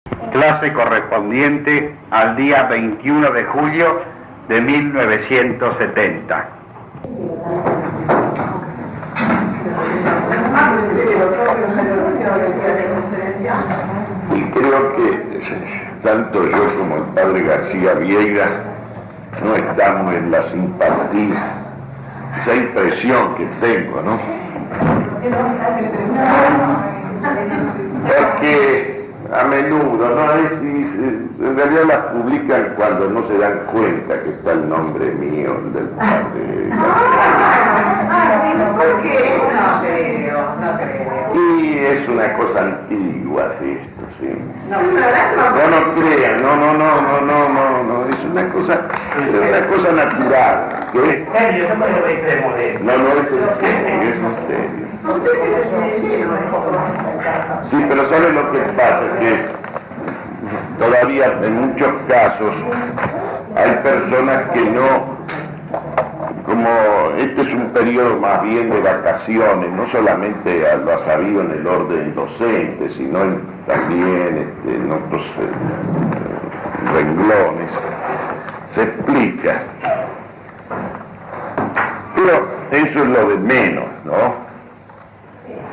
Clase correspondiente al día 21 de julio de 1970. Y creo que tanto yo como el padre García Vieira no estamos en la simpatía, esa impresión que tengo, ¿no? Porque a menudo, ¿no? En realidad las publican cuando no se dan cuenta que está el nombre mío, el del padre. ¿Por qué? No creo. Y es una cosa antigua, esto, sí. No crean, no, es una cosa natural. ¿Qué? No es en serio. Sí, pero ¿saben lo que pasa? Que todavía en muchos casos hay personas que no, como este es un periodo más bien de vacaciones, no solamente lo ha sabido en el orden docente, sino también en otros renglones, se explica. Pero eso es lo de menos, ¿no?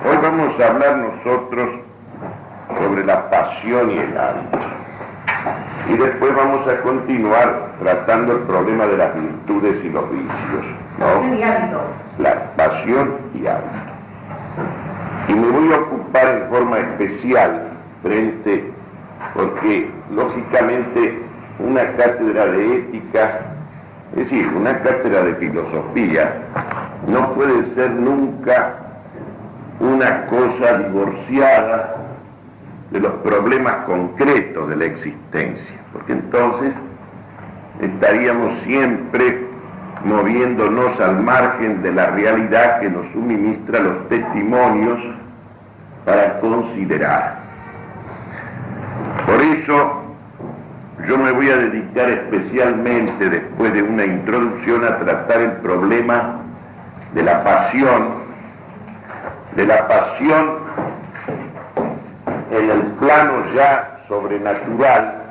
Hoy vamos a hablar nosotros sobre la pasión y el hábito. Y después vamos a continuar tratando el problema de las virtudes y los vicios, ¿no? La pasión y hábito. Y me voy a ocupar en forma especial porque lógicamente una cátedra de ética, es decir, una cátedra de filosofía, no puede ser nunca una cosa divorciada de los problemas concretos de la existencia, porque entonces estaríamos siempre moviéndonos al margen de la realidad que nos suministra los testimonios para considerar. Por eso yo me voy a dedicar especialmente, después de una introducción, a tratar el problema de la pasión en el plano ya sobrenatural,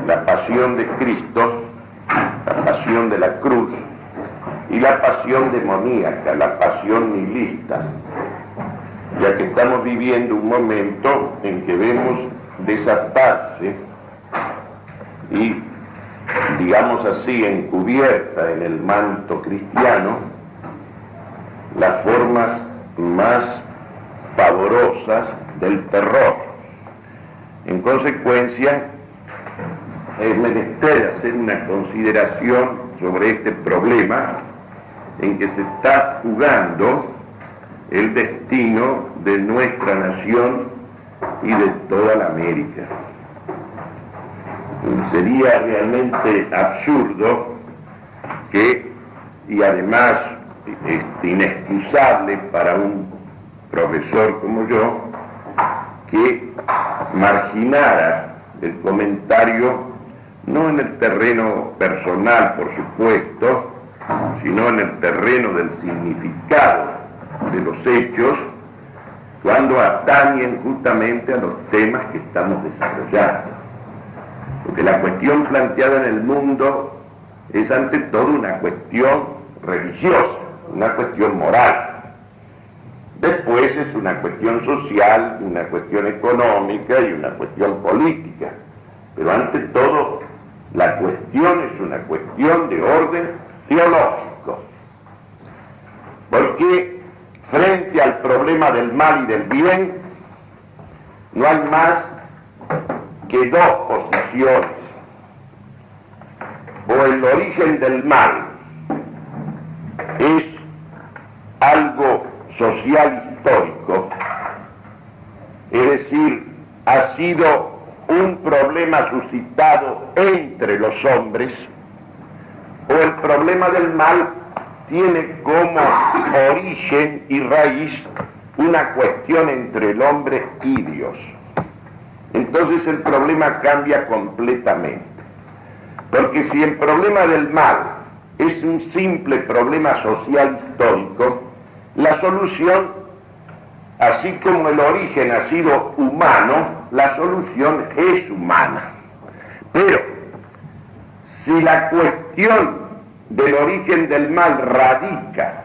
la pasión de Cristo, la pasión de la cruz y la pasión demoníaca, la pasión nihilista, ya que estamos viviendo un momento en que vemos desatarse y, digamos así, encubierta en el manto cristiano las formas más pavorosas del terror. En consecuencia, es menester hacer una consideración sobre este problema en que se está jugando el destino de nuestra nación y de toda la América. Sería realmente absurdo y además inexcusable para un profesor como yo, que marginara el comentario, no en el terreno personal, por supuesto, sino en el terreno del significado de los hechos, cuando atañen justamente a los temas que estamos desarrollando. Porque la cuestión planteada en el mundo es ante todo una cuestión religiosa, una cuestión moral. Después es una cuestión social, una cuestión económica y una cuestión política. Pero ante todo, la cuestión es una cuestión de orden teológico. Porque frente al problema del mal y del bien, no hay más que dos posiciones. O el origen del mal es algo social histórico, es decir, ha sido un problema suscitado entre los hombres, o el problema del mal tiene como origen y raíz una cuestión entre el hombre y Dios. Entonces el problema cambia completamente, porque si el problema del mal es un simple problema social histórico, la solución, así como el origen ha sido humano, la solución es humana. Pero si la cuestión del origen del mal radica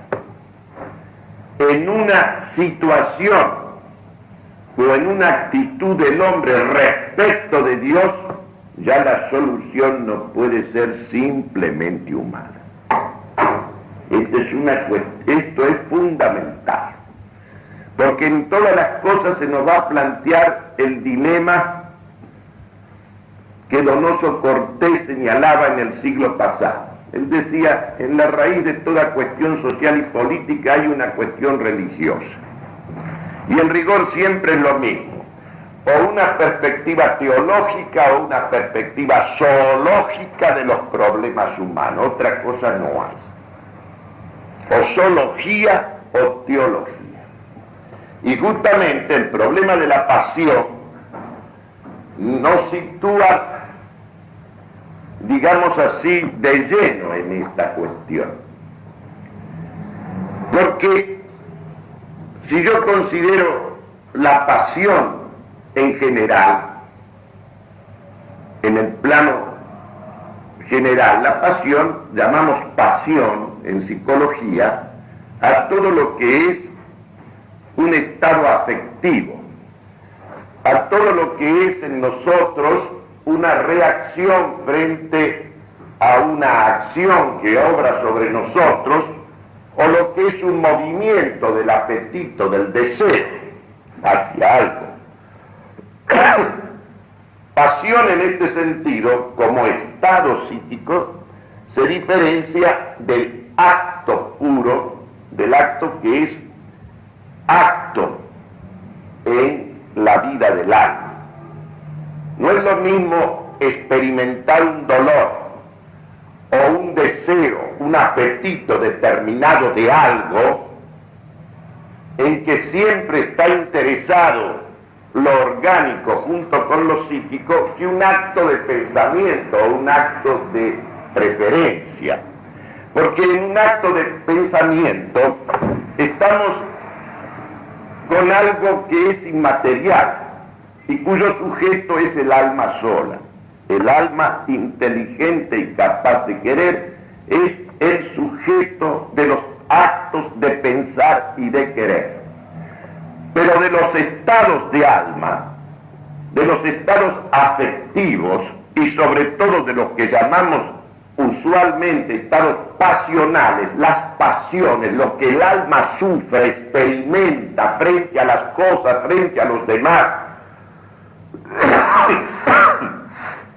en una situación o en una actitud del hombre respecto de Dios, ya la solución no puede ser simplemente humana. Esto es fundamental, porque en todas las cosas se nos va a plantear el dilema que Donoso Cortés señalaba en el siglo pasado. Él decía, en la raíz de toda cuestión social y política hay una cuestión religiosa. Y en rigor siempre es lo mismo, o una perspectiva teológica o una perspectiva zoológica de los problemas humanos, otra cosa no hay. O zoología o teología. Y justamente el problema de la pasión nos sitúa, digamos así, de lleno en esta cuestión. Porque si yo considero la pasión en general, en el plano general, la pasión, llamamos pasión en psicología, a todo lo que es un estado afectivo, a todo lo que es en nosotros una reacción frente a una acción que obra sobre nosotros, o lo que es un movimiento del apetito, del deseo hacia algo. Pasión en este sentido, como estado psíquico, se diferencia del acto puro, del acto que es acto en la vida del alma. No es lo mismo experimentar un dolor o un deseo, un apetito determinado de algo, en que siempre está interesado lo orgánico junto con lo psíquico, que un acto de pensamiento o un acto de preferencia. Porque en un acto de pensamiento estamos con algo que es inmaterial y cuyo sujeto es el alma sola. El alma inteligente y capaz de querer es el sujeto de los actos de pensar y de querer. Pero de los estados de alma, de los estados afectivos y sobre todo de los que llamamos usualmente estados pasionales, las pasiones, lo que el alma sufre, experimenta frente a las cosas, frente a los demás,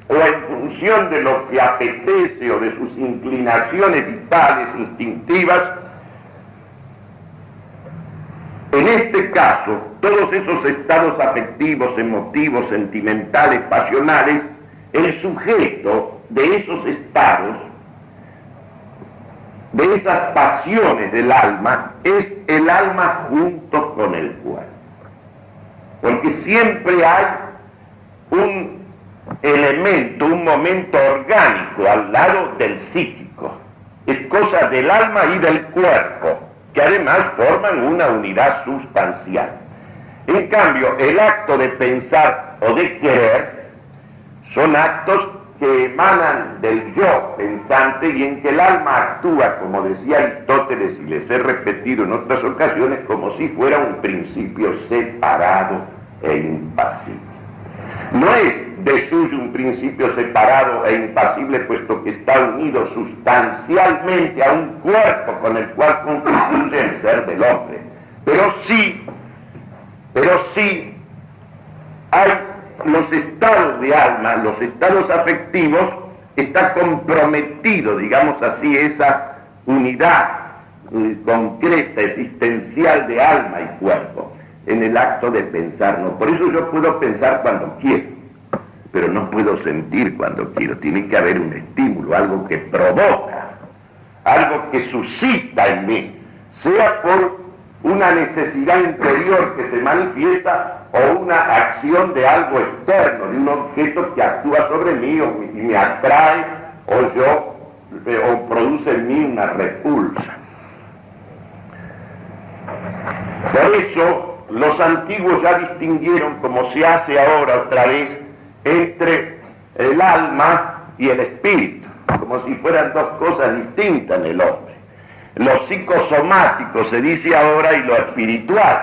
o en función de lo que apetece o de sus inclinaciones vitales, instintivas. En este caso, todos esos estados afectivos, emotivos, sentimentales, pasionales, el sujeto de esos estados, de esas pasiones del alma, es el alma junto con el cuerpo. Porque siempre hay un elemento, un momento orgánico al lado del psíquico. Es cosa del alma y del cuerpo, que además forman una unidad sustancial. En cambio, el acto de pensar o de querer son actos que emanan del yo pensante y en que el alma actúa, como decía Aristóteles, y les he repetido en otras ocasiones, como si fuera un principio separado e impasible. No es de suyo un principio separado e impasible, puesto que está unido sustancialmente a un cuerpo con el cual constituye el ser del hombre. Pero sí hay los estados de alma, los estados afectivos, está comprometido, digamos así, esa unidad concreta, existencial de alma y cuerpo, en el acto de pensar. No, por eso yo puedo pensar cuando quiero, pero no puedo sentir cuando quiero. Tiene que haber un estímulo, algo que provoca, algo que suscita en mí, sea por una necesidad interior que se manifiesta o una acción de algo externo, de un objeto que actúa sobre mí y me atrae o produce en mí una repulsa. Por eso los antiguos ya distinguieron, como se hace ahora otra vez, entre el alma y el espíritu, como si fueran dos cosas distintas en el hombre. Lo psicosomático se dice ahora y lo espiritual.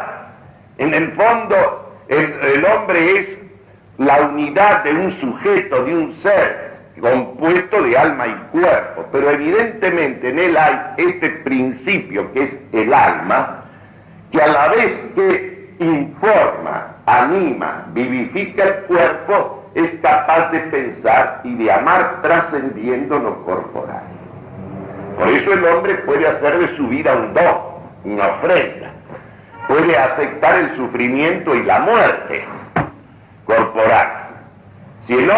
En el fondo, el hombre es la unidad de un sujeto, de un ser, compuesto de alma y cuerpo, pero evidentemente en él hay este principio que es el alma, que a la vez que informa, anima, vivifica el cuerpo, es capaz de pensar y de amar trascendiendo lo corporal. Por eso el hombre puede hacer de su vida un don, una ofrenda, puede aceptar el sufrimiento y la muerte corporal. Si el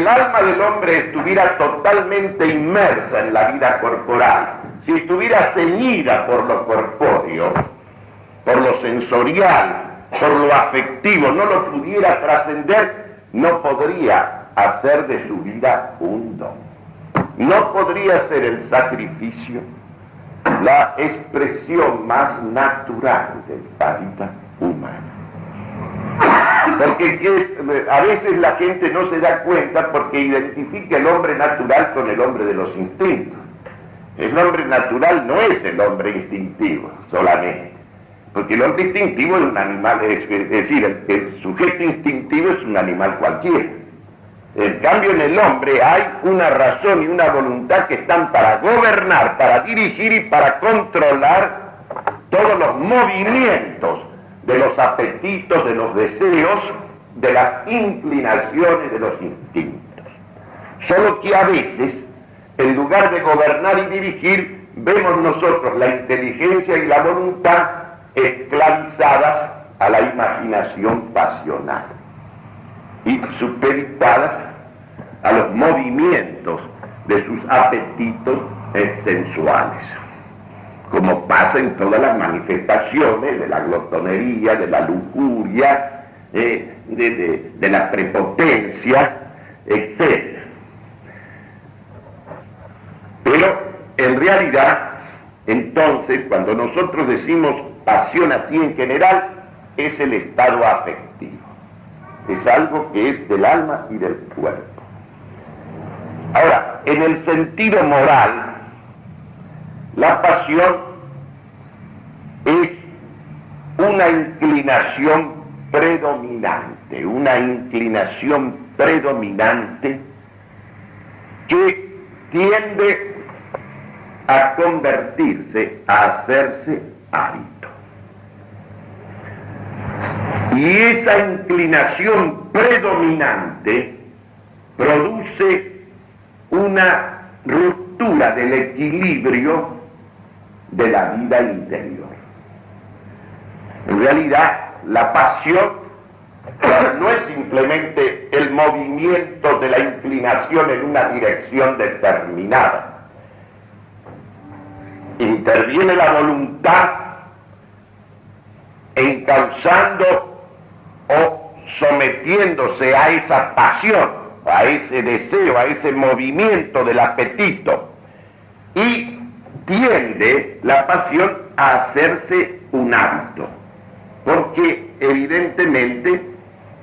alma del hombre estuviera totalmente inmersa en la vida corporal, si estuviera ceñida por lo corpóreo, por lo sensorial, por lo afectivo, no lo pudiera trascender, no podría hacer de su vida un don. No podría ser el sacrificio la expresión más natural de la vida humana. Porque a veces la gente no se da cuenta porque identifica el hombre natural con el hombre de los instintos. El hombre natural no es el hombre instintivo solamente, porque el hombre instintivo es un animal, es decir, el sujeto instintivo es un animal cualquiera. En cambio, en el hombre hay una razón y una voluntad que están para gobernar, para dirigir y para controlar todos los movimientos de los apetitos, de los deseos, de las inclinaciones, de los instintos. Solo que a veces, en lugar de gobernar y dirigir, vemos nosotros la inteligencia y la voluntad esclavizadas a la imaginación pasional y supeditadas a los movimientos de sus apetitos sensuales, como pasa en todas las manifestaciones de la glotonería, de la lujuria, de la prepotencia, etc. Pero en realidad, entonces, cuando nosotros decimos pasión así en general, es el estado afectivo. Es algo que es del alma y del cuerpo. Ahora, en el sentido moral, la pasión es una inclinación predominante que tiende a convertirse, a hacerse hábito. Y esa inclinación predominante produce una ruptura del equilibrio de la vida interior. En realidad, la pasión no es simplemente el movimiento de la inclinación en una dirección determinada. Interviene la voluntad encauzando o sometiéndose a esa pasión, a ese deseo, a ese movimiento del apetito, y tiende la pasión a hacerse un hábito, porque evidentemente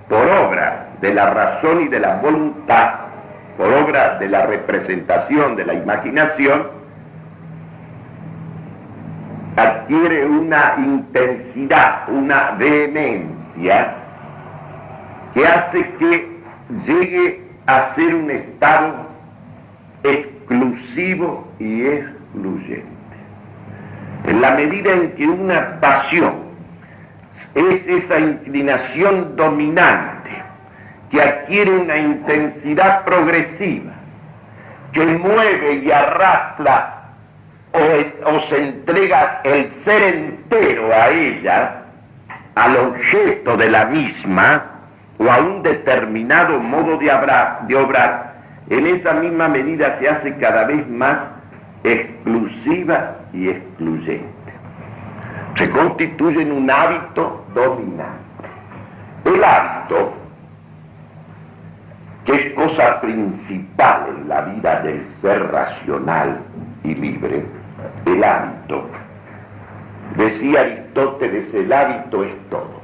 por obra de la razón y de la voluntad, por obra de la representación de la imaginación, adquiere una intensidad, una vehemencia que hace que llegue a ser un estado exclusivo y excluyente. En la medida en que una pasión es esa inclinación dominante que adquiere una intensidad progresiva, que mueve y arrastra o se entrega el ser entero a ella, al objeto de la misma, o a un determinado modo de obrar, en esa misma medida se hace cada vez más exclusiva y excluyente. Se constituye en un hábito dominante. El hábito, que es cosa principal en la vida del ser racional y libre, el hábito Decía Aristóteles, el hábito es todo.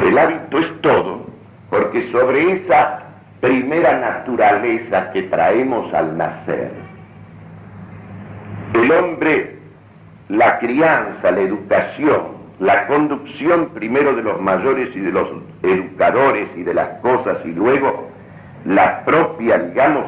El hábito es todo porque sobre esa primera naturaleza que traemos al nacer, el hombre, la crianza, la educación, la conducción primero de los mayores y de los educadores y de las cosas, y luego la propia, digamos,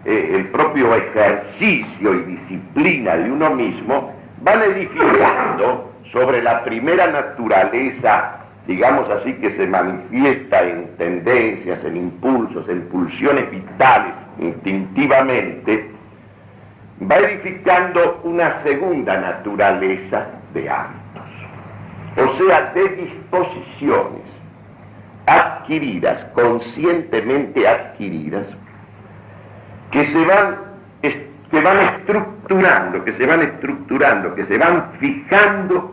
el propio ejercicio y disciplina de uno mismo, van edificando sobre la primera naturaleza, digamos así, que se manifiesta en tendencias, en impulsos, en pulsiones vitales, instintivamente, va edificando una segunda naturaleza de hábitos, o sea, de disposiciones adquiridas, conscientemente adquiridas, que se van estructurando, que se van fijando,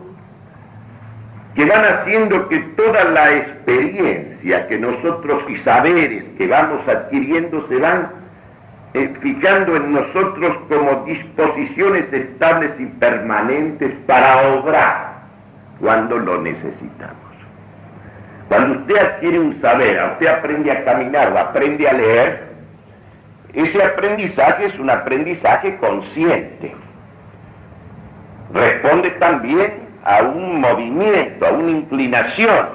que van haciendo que toda la experiencia que nosotros y saberes que vamos adquiriendo se van fijando en nosotros como disposiciones estables y permanentes para obrar cuando lo necesitamos. Cuando usted adquiere un saber, usted aprende a caminar o aprende a leer, ese aprendizaje es un aprendizaje consciente. Responde también a un movimiento, a una inclinación.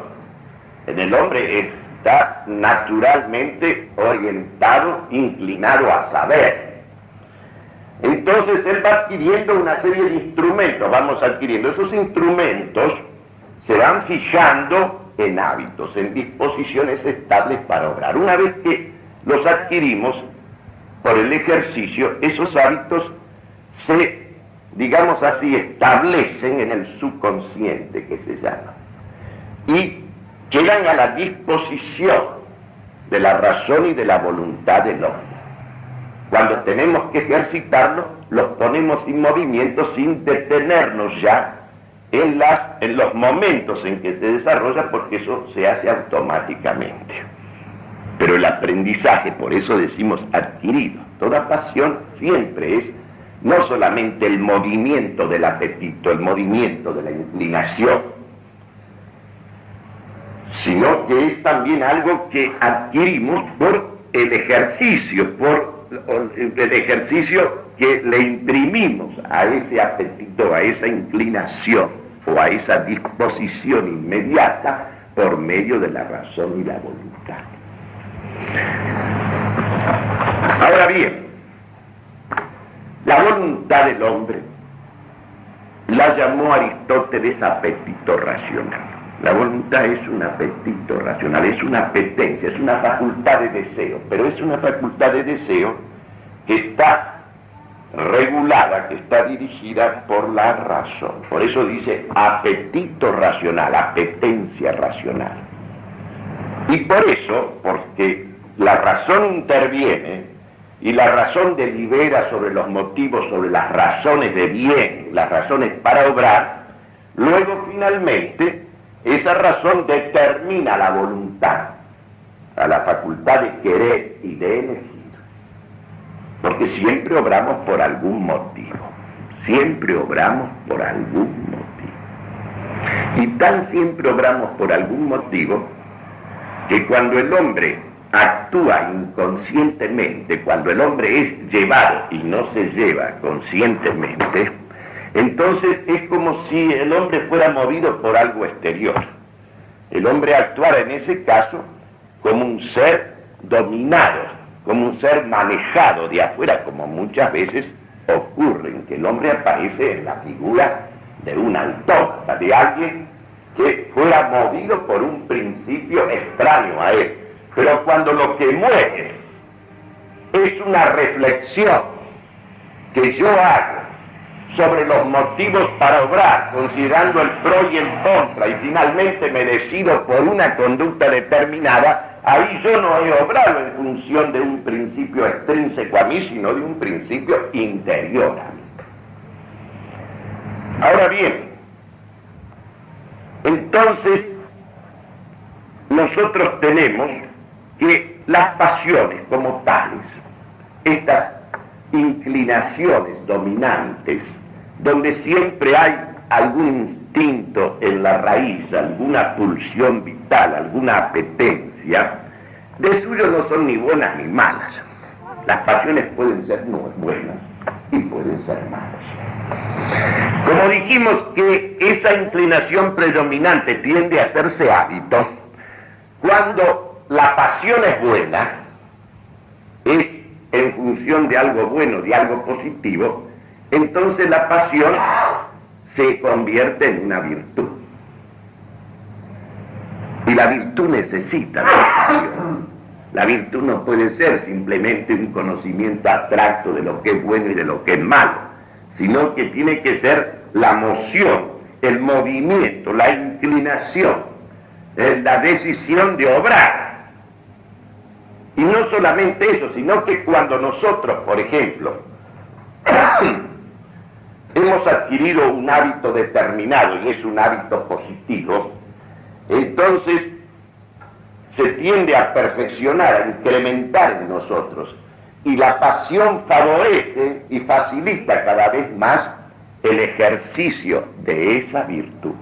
En el hombre está naturalmente orientado, inclinado a saber. Entonces él va adquiriendo una serie de instrumentos, vamos adquiriendo. Esos instrumentos se van fijando en hábitos, en disposiciones estables para obrar. Una vez que los adquirimos por el ejercicio, esos hábitos se, digamos así, establecen en el subconsciente, que se llama, y quedan a la disposición de la razón y de la voluntad del hombre. Cuando tenemos que ejercitarlos, los ponemos en movimiento sin detenernos ya en los momentos en que se desarrolla, porque eso se hace automáticamente. Pero el aprendizaje, por eso decimos adquirido, toda pasión siempre es no solamente el movimiento del apetito, el movimiento de la inclinación, sino que es también algo que adquirimos por el ejercicio, que le imprimimos a ese apetito, a esa inclinación o a esa disposición inmediata por medio de la razón y la voluntad. Ahora bien, la voluntad del hombre la llamó Aristóteles apetito racional. La voluntad es un apetito racional, es una apetencia, es una facultad de deseo, pero es una facultad de deseo que está regulada, que está dirigida por la razón. Por eso dice apetito racional, apetencia racional. Y por eso, porque la razón interviene y la razón delibera sobre los motivos, sobre las razones de bien, las razones para obrar, luego finalmente esa razón determina la voluntad, a la facultad de querer y de elegir. Porque siempre obramos por algún motivo, siempre obramos por algún motivo. Y tan siempre obramos por algún motivo que cuando el hombre actúa inconscientemente, cuando el hombre es llevado y no se lleva conscientemente, entonces es como si el hombre fuera movido por algo exterior. El hombre actuara en ese caso como un ser dominado, como un ser manejado de afuera, como muchas veces ocurre, en que el hombre aparece en la figura de un autómata, de alguien que fuera movido por un principio extraño a él. Pero cuando lo que mueve es una reflexión que yo hago sobre los motivos para obrar, considerando el pro y el contra, y finalmente me decido por una conducta determinada, ahí yo no he obrado en función de un principio extrínseco a mí, sino de un principio interior a mí. Ahora bien, entonces nosotros tenemos que las pasiones como tales, estas inclinaciones dominantes donde siempre hay algún instinto en la raíz, alguna pulsión vital, alguna apetencia, de suyo no son ni buenas ni malas. Las pasiones pueden ser no buenas y pueden ser malas. Como dijimos que esa inclinación predominante tiende a hacerse hábito, cuando la pasión es buena, es en función de algo bueno, de algo positivo, entonces la pasión se convierte en una virtud. Y la virtud necesita de la pasión. La virtud no puede ser simplemente un conocimiento abstracto de lo que es bueno y de lo que es malo, sino que tiene que ser la moción, el movimiento, la inclinación, la decisión de obrar. Y no solamente eso, sino que cuando nosotros, por ejemplo, hemos adquirido un hábito determinado y es un hábito positivo, entonces se tiende a perfeccionar, a incrementar en nosotros, y la pasión favorece y facilita cada vez más el ejercicio de esa virtud.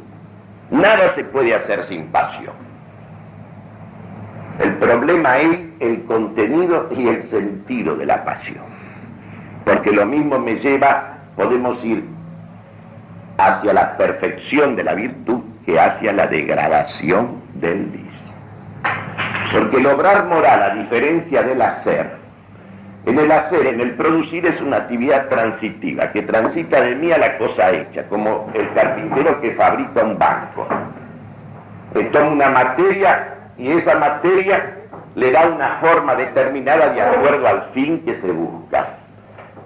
Nada se puede hacer sin pasión. El problema es el contenido y el sentido de la pasión, porque lo mismo me lleva, podemos ir hacia la perfección de la virtud que hacia la degradación del vicio. Porque el obrar moral, a diferencia del hacer, en el producir es una actividad transitiva, que transita de mí a la cosa hecha, como el carpintero que fabrica un banco. Toma una materia y esa materia le da una forma determinada de acuerdo al fin que se busca.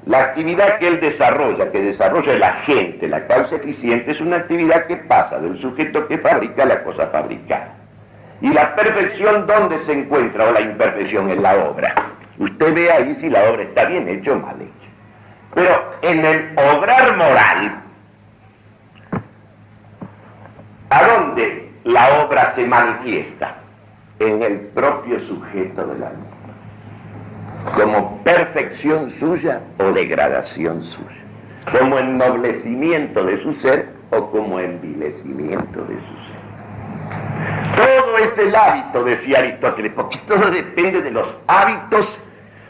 La actividad que él desarrolla, que desarrolla la gente, la causa eficiente, es una actividad que pasa del sujeto que fabrica a la cosa fabricada. Y la perfección, ¿dónde se encuentra? O la imperfección en la obra. Usted ve ahí si la obra está bien hecha o mal hecha. Pero en el obrar moral, ¿a dónde la obra se manifiesta? En el propio sujeto de la misma. Como perfección suya o degradación suya. Como ennoblecimiento de su ser o como envilecimiento de su ser. Todo es el hábito, decía Aristóteles, porque todo depende de los hábitos,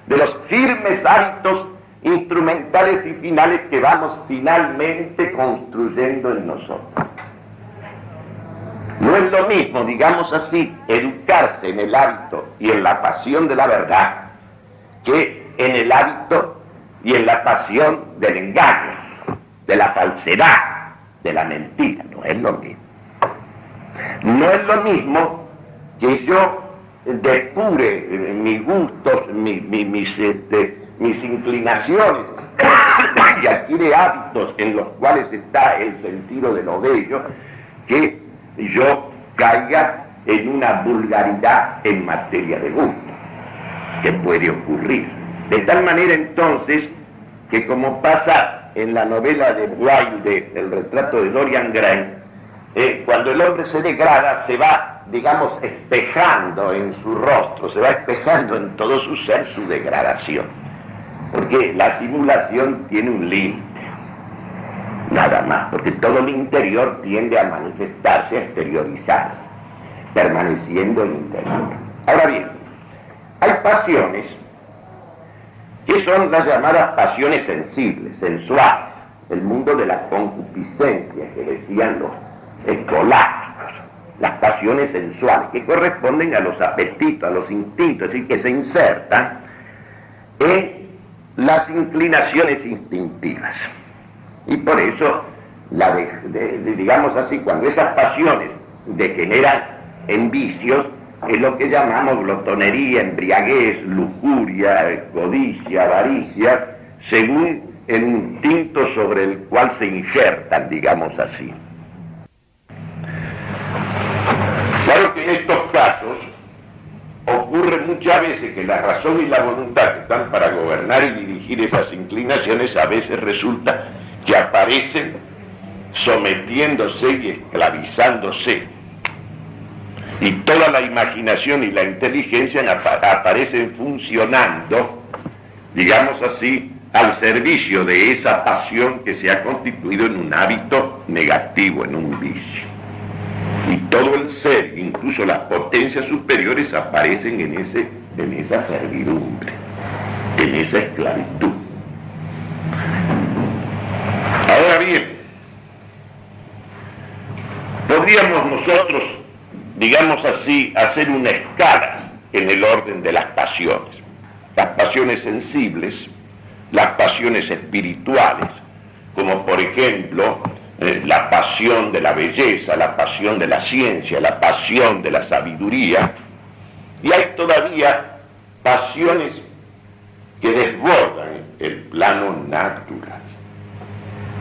de los firmes hábitos instrumentales y finales que vamos finalmente construyendo en nosotros. No es lo mismo, digamos así, educarse en el hábito y en la pasión de la verdad, que en el hábito y en la pasión del engaño, de la falsedad, de la mentira. No es lo mismo. No es lo mismo que yo depure mis gustos, mis inclinaciones y adquiere hábitos en los cuales está el sentido de lo bello, que yo caiga en una vulgaridad en materia de gusto, que puede ocurrir. De tal manera entonces que, como pasa en la novela de Wilde, El retrato de Dorian Gray, cuando el hombre se degrada, se va, digamos, espejando en su rostro, se va espejando en todo su ser su degradación. Porque la simulación tiene un límite, nada más, porque todo el interior tiende a manifestarse, a exteriorizarse, permaneciendo en el interior. Ahora bien, hay pasiones que son las llamadas pasiones sensibles, sensuales, el mundo de la concupiscencia que decían los escolásticos, las pasiones sensuales que corresponden a los apetitos, a los instintos, es decir, que se insertan en las inclinaciones instintivas. Y por eso, digamos así, cuando esas pasiones degeneran en vicios, es lo que llamamos glotonería, embriaguez, lujuria, codicia, avaricia, según el instinto sobre el cual se injertan, digamos así. Claro que en estos casos ocurre muchas veces que la razón y la voluntad que están para gobernar y dirigir esas inclinaciones a veces resulta que aparecen sometiéndose y esclavizándose. Y toda la imaginación y la inteligencia aparecen funcionando, digamos así, al servicio de esa pasión que se ha constituido en un hábito negativo, en un vicio. Y todo el ser, incluso las potencias superiores, aparecen en esa servidumbre, en esa esclavitud. Ahora bien, podríamos nosotros, digamos así, hacer una escala en el orden de las pasiones sensibles, las pasiones espirituales, como por ejemplo la pasión de la belleza, la pasión de la ciencia, la pasión de la sabiduría, y hay todavía pasiones que desbordan el plano natural,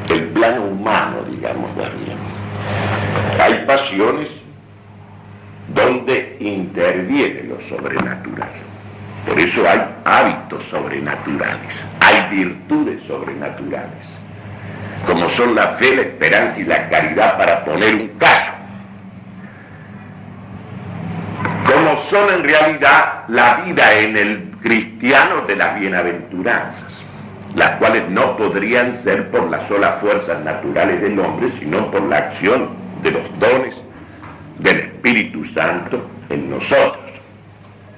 el plano humano, digamos, de arriba. Hay pasiones donde interviene lo sobrenatural. Por eso hay hábitos sobrenaturales, hay virtudes sobrenaturales, como son la fe, la esperanza y la caridad, para poner un caso. Como son en realidad la vida en el cristiano de las bienaventuranzas, las cuales no podrían ser por las solas fuerzas naturales del hombre, sino por la acción de los dones del Espíritu Santo en nosotros,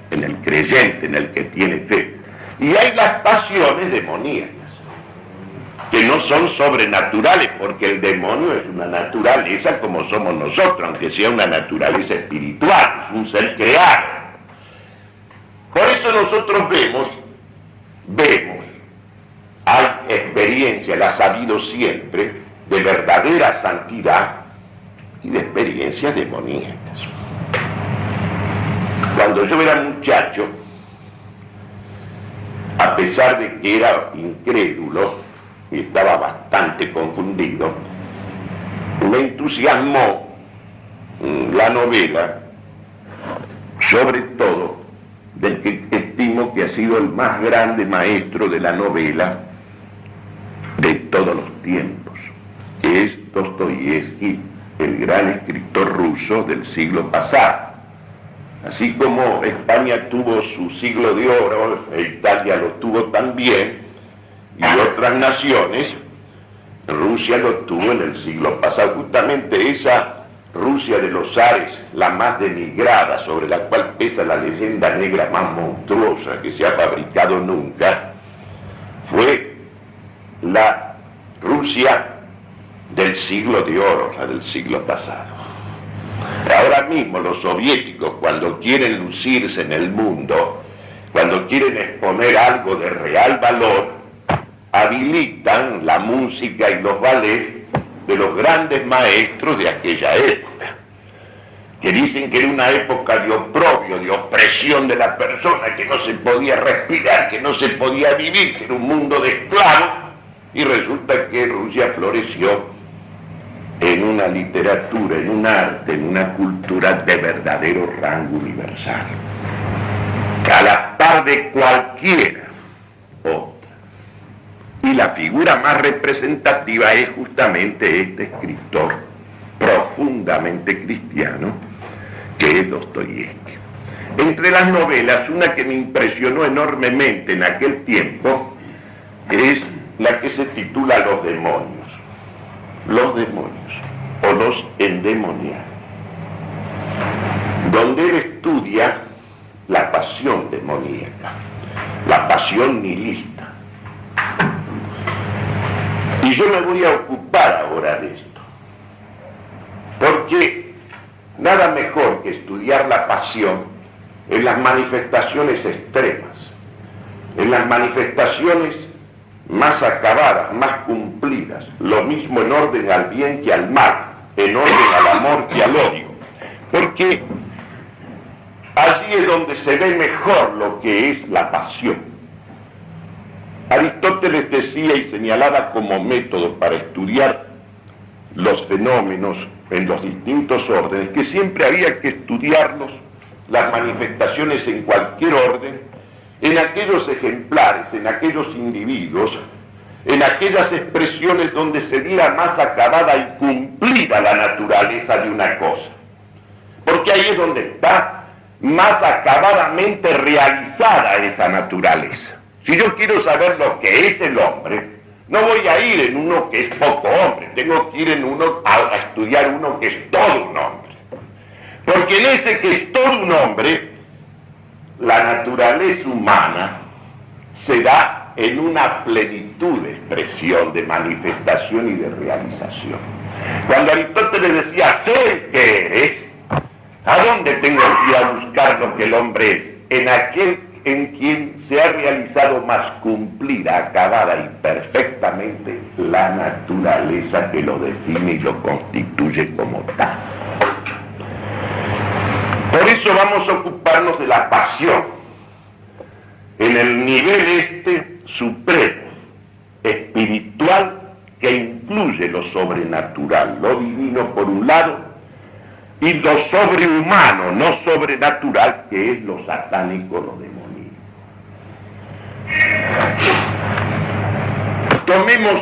en el creyente, en el que tiene fe. Y hay las pasiones demoníacas, que no son sobrenaturales, porque el demonio es una naturaleza como somos nosotros, aunque sea una naturaleza espiritual, es un ser creado. Por eso nosotros vemos, hay experiencia, la ha habido siempre, de verdadera santidad y de experiencias demoníacas. Cuando yo era muchacho, a pesar de que era incrédulo y estaba bastante confundido, me entusiasmó la novela, sobre todo del que estimo que ha sido el más grande maestro de la novela de todos los tiempos, que es Dostoyevski, el gran escritor ruso del siglo pasado. Así como España tuvo su siglo de oro, Italia lo tuvo también, y otras naciones, Rusia lo tuvo en el siglo pasado. Justamente esa Rusia de los zares, la más denigrada, sobre la cual pesa la leyenda negra más monstruosa que se ha fabricado nunca, fue la Rusia del siglo de oro, la del siglo pasado. Ahora mismo los soviéticos, cuando quieren lucirse en el mundo, cuando quieren exponer algo de real valor, habilitan la música y los ballets de los grandes maestros de aquella época, que dicen que era una época de oprobio, de opresión de la persona, que no se podía respirar, que no se podía vivir, que era un mundo de esclavos, y resulta que Rusia floreció en una literatura, en un arte, en una cultura de verdadero rango universal, a la par de cualquiera otra. Y la figura más representativa es justamente este escritor profundamente cristiano, que es Dostoyevski. Entre las novelas, una que me impresionó enormemente en aquel tiempo es la que se titula Los demonios o los endemoniados, donde él estudia la pasión demoníaca, la pasión nihilista. Y yo me voy a ocupar ahora de esto, porque nada mejor que estudiar la pasión en las manifestaciones extremas, en las manifestaciones más acabadas, más cumplidas, lo mismo en orden al bien que al mal, en orden al amor que al odio, porque allí es donde se ve mejor lo que es la pasión. Aristóteles decía y señalaba como método para estudiar los fenómenos en los distintos órdenes, que siempre había que estudiarlos, las manifestaciones en cualquier orden, en aquellos ejemplares, en aquellos individuos, en aquellas expresiones donde se diera más acabada y cumplida la naturaleza de una cosa. Porque ahí es donde está más acabadamente realizada esa naturaleza. Si yo quiero saber lo que es el hombre, no voy a ir en uno que es poco hombre, tengo que ir en uno a estudiar uno que es todo un hombre. Porque en ese que es todo un hombre, la naturaleza humana se da en una plenitud de expresión, de manifestación y de realización. Cuando Aristóteles decía, sé el que eres, ¿a dónde tengo que ir a buscar lo que el hombre es? En aquel en quien se ha realizado más cumplida, acabada y perfectamente la naturaleza que lo define y lo constituye como tal. Por eso vamos a ocuparnos de la pasión, en el nivel supremo, espiritual, que incluye lo sobrenatural, lo divino por un lado, y lo sobrehumano, no sobrenatural, que es lo satánico, lo demoníaco. Tomemos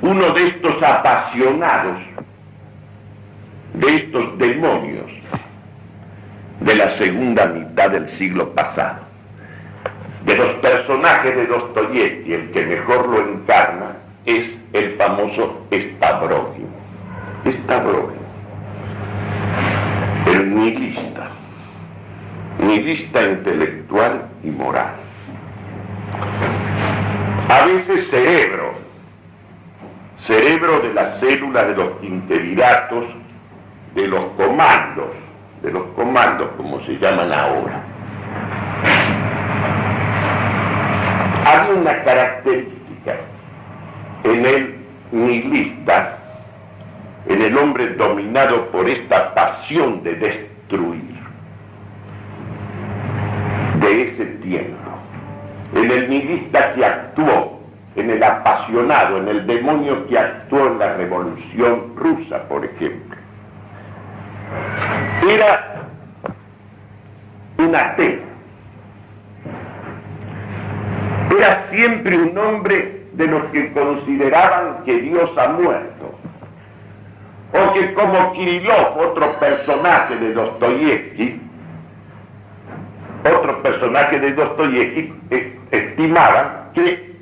uno de estos apasionados, de estos demonios de la segunda mitad del siglo pasado, de los personajes de Dostoyevski. El que mejor lo encarna es el famoso Stavrovin. Stavrovin, el nihilista intelectual y moral. A veces cerebro de la célula de los quinqueviratos, de los comandos como se llaman ahora. Había una característica en el nihilista, en el hombre dominado por esta pasión de destruir, de ese tiempo, en el nihilista que actuó, en el apasionado, en el demonio que actuó en la Revolución Rusa, por ejemplo. Era un ateo. Era siempre un hombre de los que consideraban que Dios ha muerto. O que, como Kirillov, otro personaje de Dostoyevski, estimaban que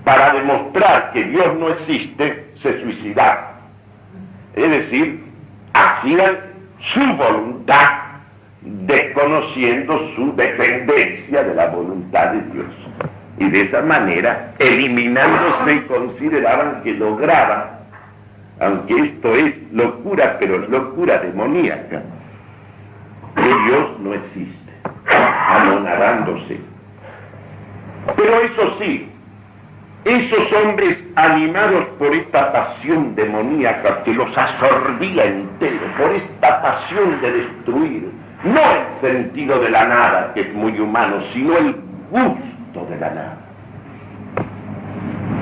para demostrar que Dios no existe, se suicidaban. Es decir, hacían su voluntad desconociendo su dependencia de la voluntad de Dios. Y de esa manera, eliminándose, consideraban que lograban, aunque esto es locura, pero es locura demoníaca, que Dios no existe, anonadándose. Pero eso sí, esos hombres animados por esta pasión demoníaca que los absorbía entero, por esta pasión de destruir, no el sentido de la nada, que es muy humano, sino el gusto de la nada.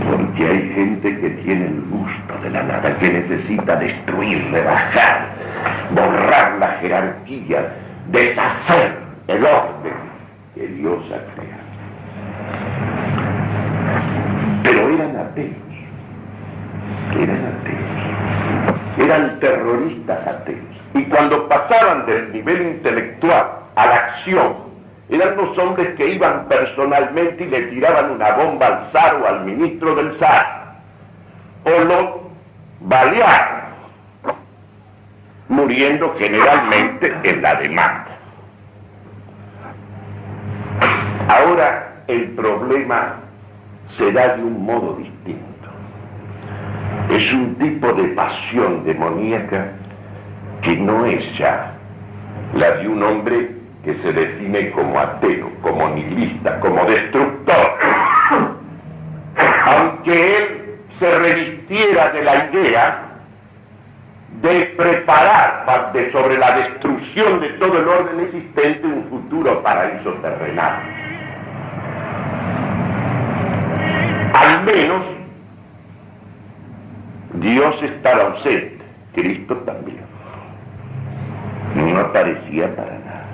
Porque hay gente que tiene el gusto de la nada, que necesita destruir, rebajar, borrar la jerarquía, deshacer el orden que Dios ha creado. Pero eran ateos, eran terroristas ateos. Y cuando pasaban del nivel intelectual a la acción, eran los hombres que iban personalmente y le tiraban una bomba al zar o al ministro del zar, o lo baleaban, muriendo generalmente en la demanda. Ahora el problema se da de un modo distinto. Es un tipo de pasión demoníaca que no es ya la de un hombre que se define como ateo, como nihilista, como destructor. Aunque él se revistiera de la idea de preparar sobre la destrucción de todo el orden existente un futuro paraíso terrenal. Al menos Dios estaba ausente, Cristo también. No aparecía para nada.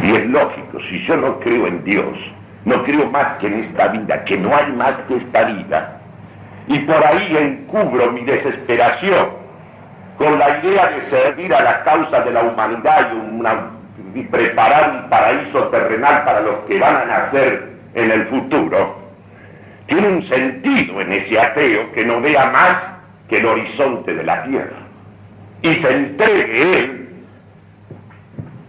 Y es lógico, si yo no creo en Dios, no creo más que en esta vida, que no hay más que esta vida, y por ahí encubro mi desesperación con la idea de servir a la causa de la humanidad y una preparar un paraíso terrenal para los que van a nacer en el futuro, tiene un sentido en ese ateo que no vea más que el horizonte de la tierra y se entregue él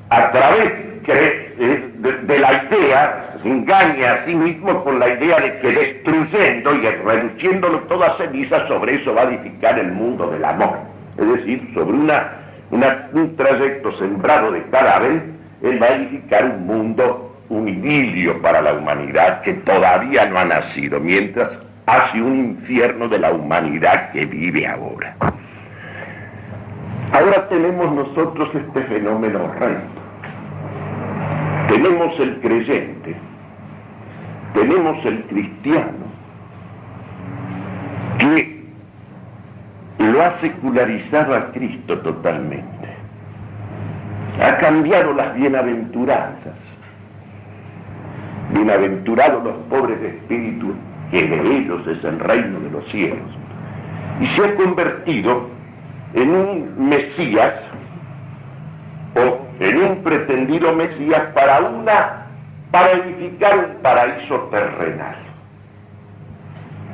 a través de la idea, se engaña a sí mismo con la idea de que destruyendo y reduciéndolo todo a cenizas, sobre eso va a edificar el mundo del amor. Es decir, sobre un trayecto sembrado de cadáveres, él va a edificar un mundo, un idilio para la humanidad que todavía no ha nacido, mientras hace un infierno de la humanidad que vive ahora. Ahora tenemos nosotros este fenómeno horrendo. Tenemos el creyente, tenemos el cristiano, que lo ha secularizado a Cristo totalmente. Ha cambiado las bienaventuranzas. Bienaventurados los pobres de espíritu, que de ellos es el reino de los cielos. Y se ha convertido en un Mesías, o en un pretendido Mesías para edificar un paraíso terrenal.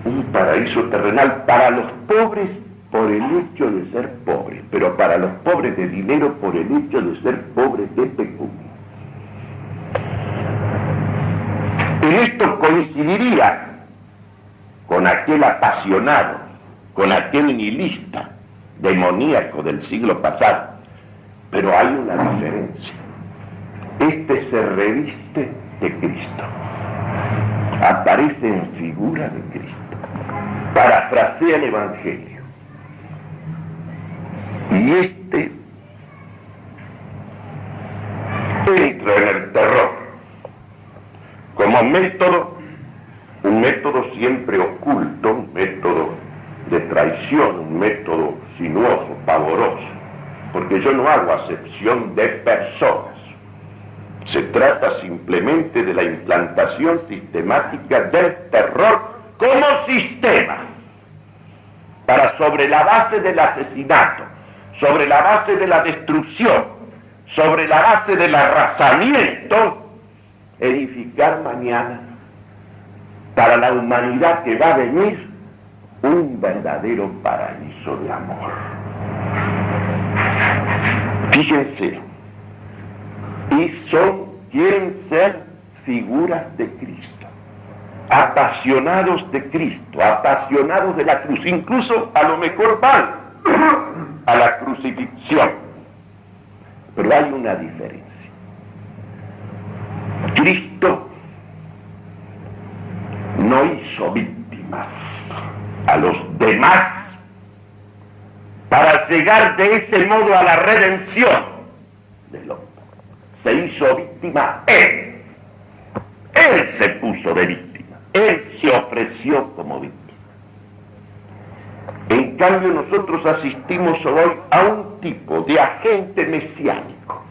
Un paraíso terrenal para los pobres por el hecho de ser pobres, pero para los pobres de dinero por el hecho de ser pobres de pecunia. En esto coincidiría con aquel apasionado, con aquel nihilista, demoníaco del siglo pasado. Pero hay una diferencia. Este se reviste de Cristo. Aparece en figura de Cristo. Parafrasea el Evangelio. Y este entra en el terror como método, un método siempre oculto, un método de traición, un método sinuoso, pavoroso, porque yo no hago acepción de personas. Se trata simplemente de la implantación sistemática del terror como sistema, para sobre la base del asesinato, sobre la base de la destrucción, sobre la base del arrasamiento, edificar mañana para la humanidad que va a venir un verdadero paraíso de amor. Fíjense, quieren ser figuras de Cristo, apasionados de Cristo, apasionados de la cruz, incluso a lo mejor van a la crucifixión. Pero hay una diferencia. Cristo no hizo víctimas a los demás para llegar de ese modo a la redención del hombre. Se hizo víctima él. Él se puso de víctima. Él se ofreció como víctima. En cambio, nosotros asistimos hoy a un tipo de agente mesiánico,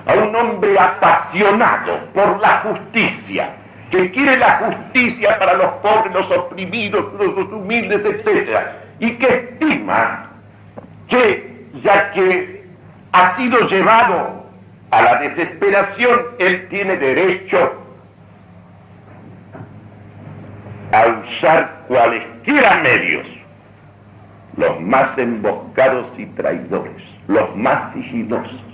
a un hombre apasionado por la justicia, que quiere la justicia para los pobres, los oprimidos, los humildes, etc. Y que estima que, ya que ha sido llevado a la desesperación, él tiene derecho a usar cualesquiera medios, los más emboscados y traidores, los más sigilosos,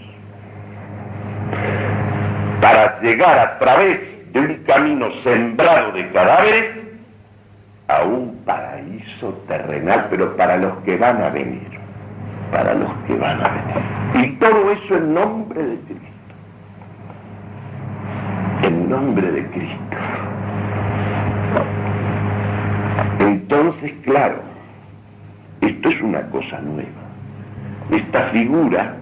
para llegar a través de un camino sembrado de cadáveres a un paraíso terrenal, pero para los que van a venir, para los que van a venir. Y todo eso en nombre de Cristo. En nombre de Cristo. Entonces, claro, esto es una cosa nueva. Esta figura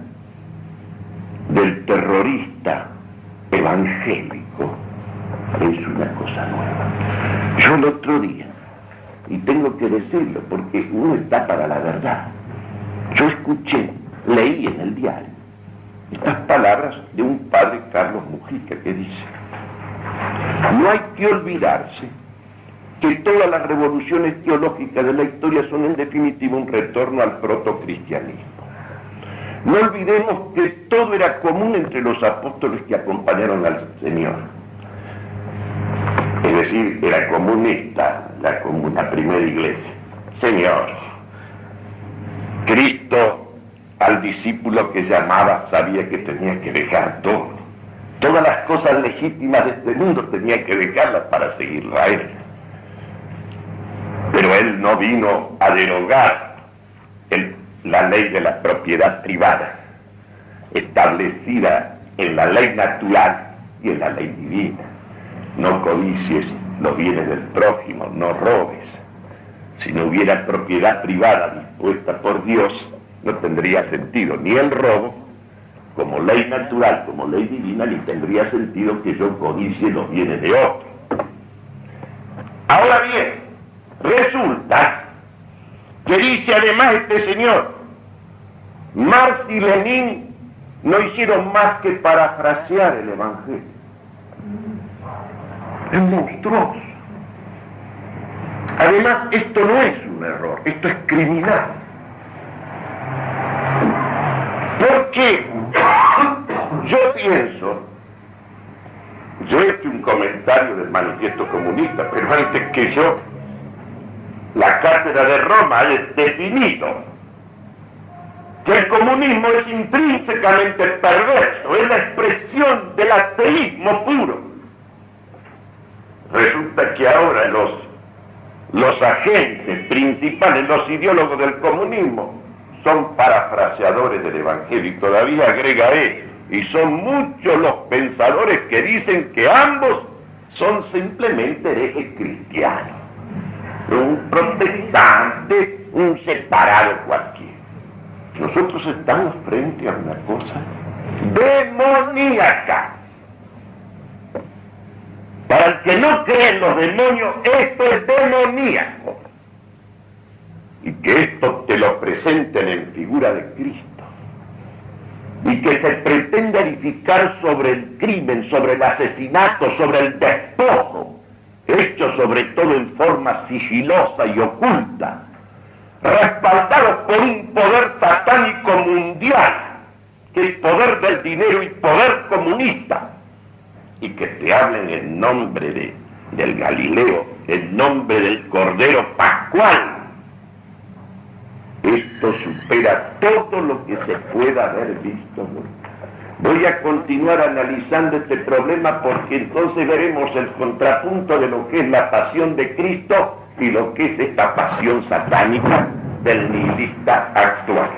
del terrorista evangélico es una cosa nueva. Yo el otro día, y tengo que decirlo porque uno está para la verdad, yo leí en el diario estas palabras de un padre, Carlos Mujica, que dice: no hay que olvidarse que todas las revoluciones teológicas de la historia son en definitiva un retorno al protocristianismo. No olvidemos que todo era común entre los apóstoles que acompañaron al Señor. Es decir, era comunista la primera iglesia. Señor, Cristo al discípulo que llamaba sabía que tenía que dejar todo. Todas las cosas legítimas de este mundo tenía que dejarlas para seguirlo a Él. Pero Él no vino a derogar la ley de la propiedad privada, establecida en la ley natural y en la ley divina. No codicies los bienes del prójimo, no robes. Si no hubiera propiedad privada dispuesta por Dios, no tendría sentido ni el robo como ley natural, como ley divina, ni tendría sentido que yo codicie los bienes de otro. Ahora bien, resulta que dice además este señor, Marx y Lenin no hicieron más que parafrasear el Evangelio. Es monstruoso. Además, esto no es un error, esto es criminal. Porque yo pienso, yo he hecho un comentario del manifiesto comunista, pero antes que yo, la cátedra de Roma ha definido que el comunismo es intrínsecamente perverso, es la expresión del ateísmo puro. Resulta que ahora los agentes principales, los ideólogos del comunismo, son parafraseadores del Evangelio, y todavía agrega él, y son muchos los pensadores que dicen que ambos son simplemente herejes cristianos, un protestante, un separado cualquiera. Nosotros estamos frente a una cosa demoníaca. Para el que no cree en los demonios, esto es demoníaco. Y que esto te lo presenten en figura de Cristo. Y que se pretenda edificar sobre el crimen, sobre el asesinato, sobre el despojo, hecho sobre todo en forma sigilosa y oculta, respaldados por un poder satánico mundial, que es poder del dinero y poder comunista, y que te hablen en nombre del Galileo, en nombre del Cordero Pascual. Esto supera todo lo que se pueda haber visto nunca. Voy a continuar analizando este problema porque entonces veremos el contrapunto de lo que es la pasión de Cristo y lo que es esta pasión satánica del nihilista actual.